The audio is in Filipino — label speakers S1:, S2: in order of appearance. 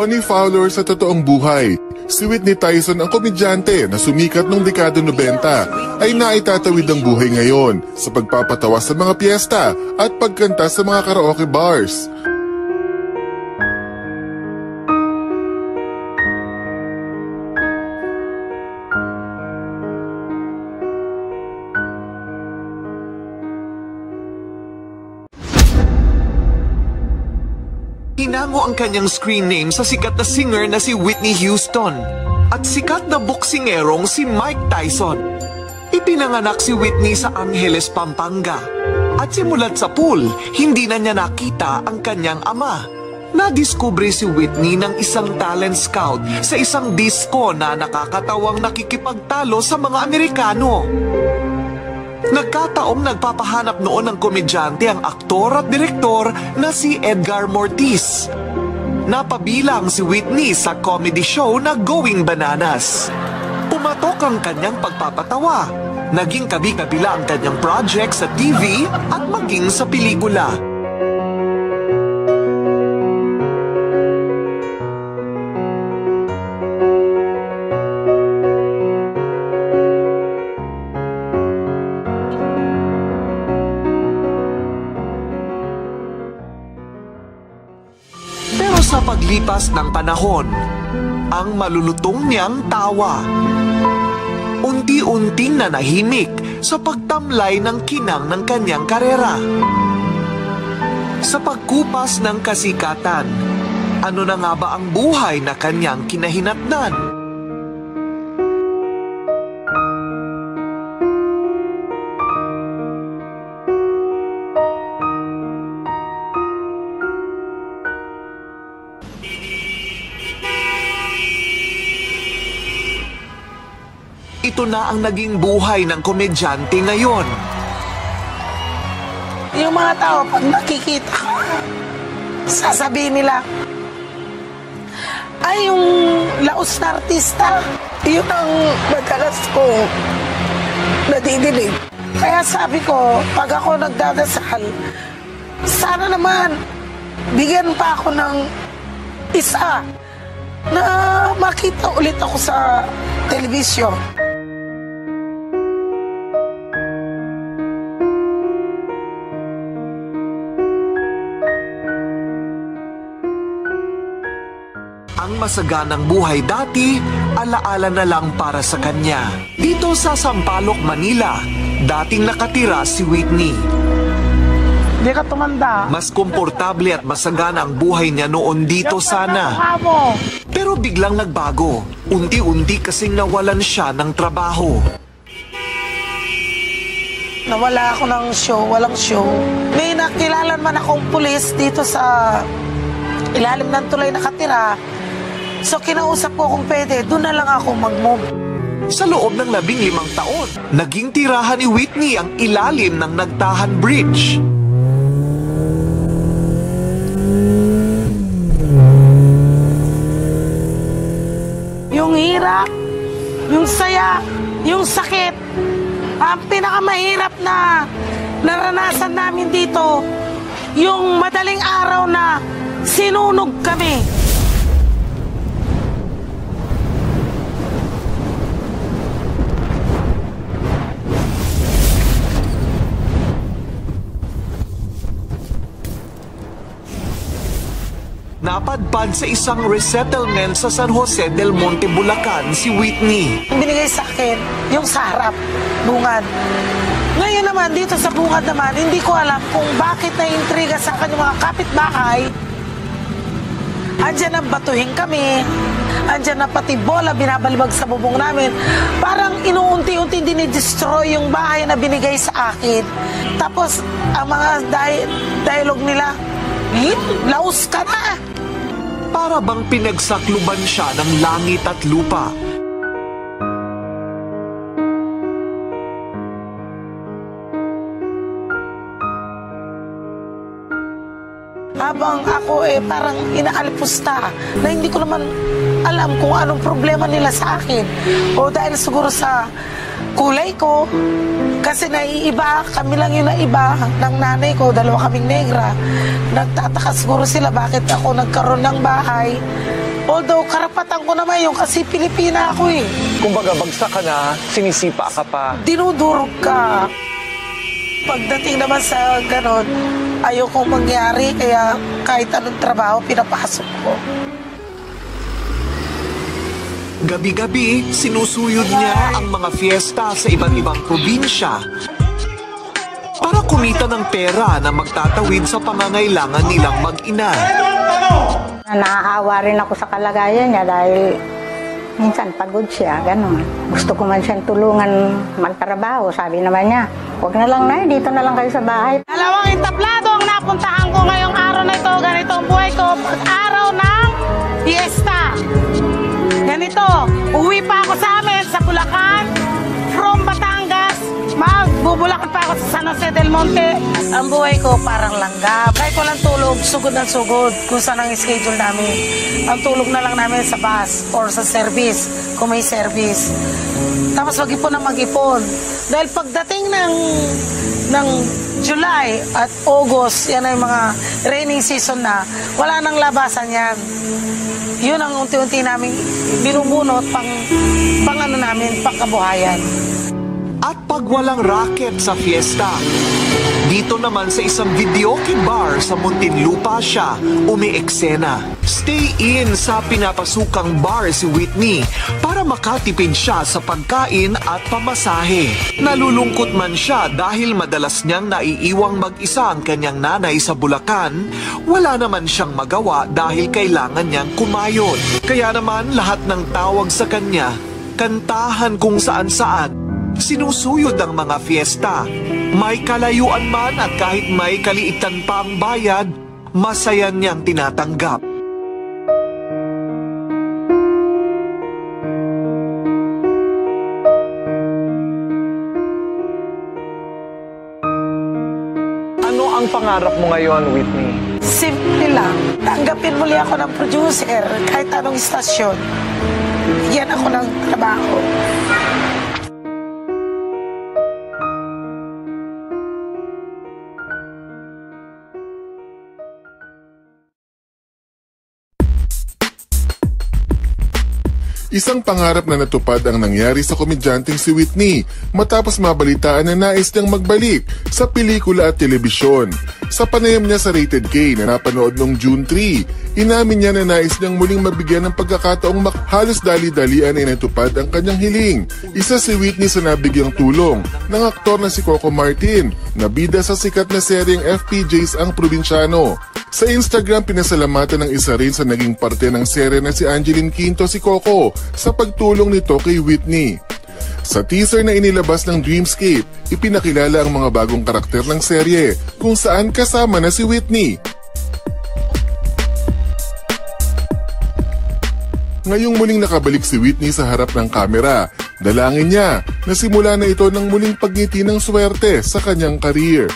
S1: Funny Fowler sa totoong buhay. Si Whitney Tyson, ang komedyante na sumikat noong dekada 90, ay naitatawid ang buhay ngayon sa pagpapatawa sa mga piyesta at pagkanta sa mga karaoke bars.
S2: Hinango ang kanyang screen name sa sikat na singer na si Whitney Houston at sikat na boksingerong si Mike Tyson. Ipinanganak si Whitney sa Angeles, Pampanga. At simulat sa pool, hindi na niya nakita ang kanyang ama. Nadiskubre si Whitney ng isang talent scout sa isang disco na nakakatawang nakikipagtalo sa mga Amerikano. Nagkataong nagpapahanap noon ng komedyante ang aktor at direktor na si Edgar Mortiz. Napabilang si Whitney sa comedy show na Going Bananas. Pumatok ang kanyang pagpapatawa. Naging kabi-kabila ang kanyang project sa TV at maging sa pelikula. Sa paglipas ng panahon, ang malulutong niyang tawa unti-unting nanahimik sa pagtamlay ng kinang ng kanyang karera. Sa pagkupas ng kasikatan, ano na nga ba ang buhay na kanyang kinahinatnan? Ito na ang naging buhay ng komedyante ngayon.
S3: Yung mga tao, pag nakikita ko, sasabihin nila, ay, yung laos na artista, yun ang madalas kong nadidinig. Kaya sabi ko, pag ako nagdadasal, sana naman, bigyan pa ako ng isa na makita ulit ako sa telebisyon.
S2: Ang masaganang buhay dati, alaala na lang para sa kanya. Dito sa Sampaloc, Manila, dating nakatira si Whitney.
S3: Hindi ka tumanda.
S2: Mas komportable at masagana ang buhay niya noon dito sana. Pero biglang nagbago. Unti-unti kasing nawalan siya ng trabaho.
S3: Nawala ako ng show, walang show. May nakilala man akong pulis dito sa ilalim ng tulay nakatira. So kinausap ko kung pwede, doon na lang ako mag-move.
S2: Sa loob ng 15 taon, naging tirahan ni Whitney ang ilalim ng Nagtahan Bridge.
S3: Yung hirap, yung saya, yung sakit, ang pinakamahirap na naranasan namin dito, yung madaling araw na sinunog kami.
S2: Napadpad sa isang resettlement sa San Jose del Monte, Bulacan si Whitney.
S3: Binigay sa akin yung sa harap, bungad. Ngayon naman, dito sa bungad naman, hindi ko alam kung bakit na-intriga sa kanyang mga kapitbahay. Andyan ang batuhin kami, andyan na pati bola binabalibag sa bubong namin. Parang inuunti-unti dinidestroy yung bahay na binigay sa akin. Tapos, ang mga dialogue nila, laos ka na!
S2: Para bang pinagsakluban siya ng langit at lupa.
S3: Habang ako parang inaalipusta na hindi ko naman alam kung anong problema nila sa akin. O dahil siguro sa kulay ko, kasi naiiba, kami lang yung naiba ng nanay ko, dalawa kaming negra. Nagtataka siguro sila bakit ako nagkaroon ng bahay Although karapatan ko naman yung kasi Pilipina ako eh.
S2: Kumbaga bagsak ka na, sinisipa ka pa.
S3: Dinudurog ka. Pagdating naman sa ganon, ayokong mangyari kaya kahit anong trabaho pinapasok ko.
S2: Gabi-gabi, sinusuyod niya ang mga fiesta sa iba't ibang probinsya para kumita ng pera na magtatawid sa pangangailangan nilang mag-ina.
S4: Naaawa rin ako sa kalagayan niya dahil minsan pagod siya, gano'n. Gusto ko man siyang tulungan magtrabaho. Sabi naman niya, huwag na lang na, dito na lang kayo sa bahay.
S3: Dalawang entablado ang napuntahan ko ngayong araw na ito. Ganito ang buhay ko pag-araw ng fiesta. Ganito, uwi pa ako sa amin sa Bulacan, from Batangas, magbubulakan pa ako sa San Jose del Monte. Ang buhay ko parang langgam. Kahit walang tulog, sugod ng sugod kung saan ang schedule namin. Ang tulog na lang namin sa bus or sa service, kung may service. Tapos mag-ipon na mag-ipon. Dahil pagdating ng July at August, yan ay mga raining season na, wala nang labasan yan. Yun ang unti-unti namin binubunot pang ano namin, pangkabuhayan.
S2: At pag walang racket sa fiesta, dito naman sa isang videoke bar sa Muntinlupa siya umiiksena. Stay in sa pinapasukang bar si Whitney para makatipid siya sa pagkain at pamasahe. Nalulungkot man siya dahil madalas niyang naiiwang mag-isa ang kanyang nanay sa Bulacan, wala naman siyang magawa dahil kailangan niyang kumayod. Kaya naman lahat ng tawag sa kanya, kantahan kung saan-saan. Sinusuyod ang mga fiesta. May kalayuan man at kahit may kaliitan pa ang bayad, masaya niyang tinatanggap. Ano ang pangarap mo ngayon, Whitney?
S3: Simple lang. Tanggapin muli ako ng producer kahit anong istasyon. Yan ako ng trabaho.
S1: Isang pangarap na natupad ang nangyari sa komedyanteng si Whitney matapos mabalitaan na nais niyang magbalik sa pelikula at telebisyon. Sa panayam niya sa Rated K na napanood noong June 3, inamin niya na nais niyang muling mabigyan ng pagkakataong halos dali-dalian ay natupad ang kanyang hiling. Isa si Whitney sa nabigyang tulong ng aktor na si Coco Martin na bida sa sikat na seryeng FPJs Ang Probinsyano. Sa Instagram, pinasalamatan ng isa rin sa naging parte ng serye na si Angeline Quinto si Coco sa pagtulong nito kay Whitney. Sa teaser na inilabas ng Dreamscape, ipinakilala ang mga bagong karakter ng serye kung saan kasama na si Whitney. Ngayong muling nakabalik si Whitney sa harap ng kamera, dalangin niya na simula na ito ng muling pagngiti ng swerte sa kanyang career.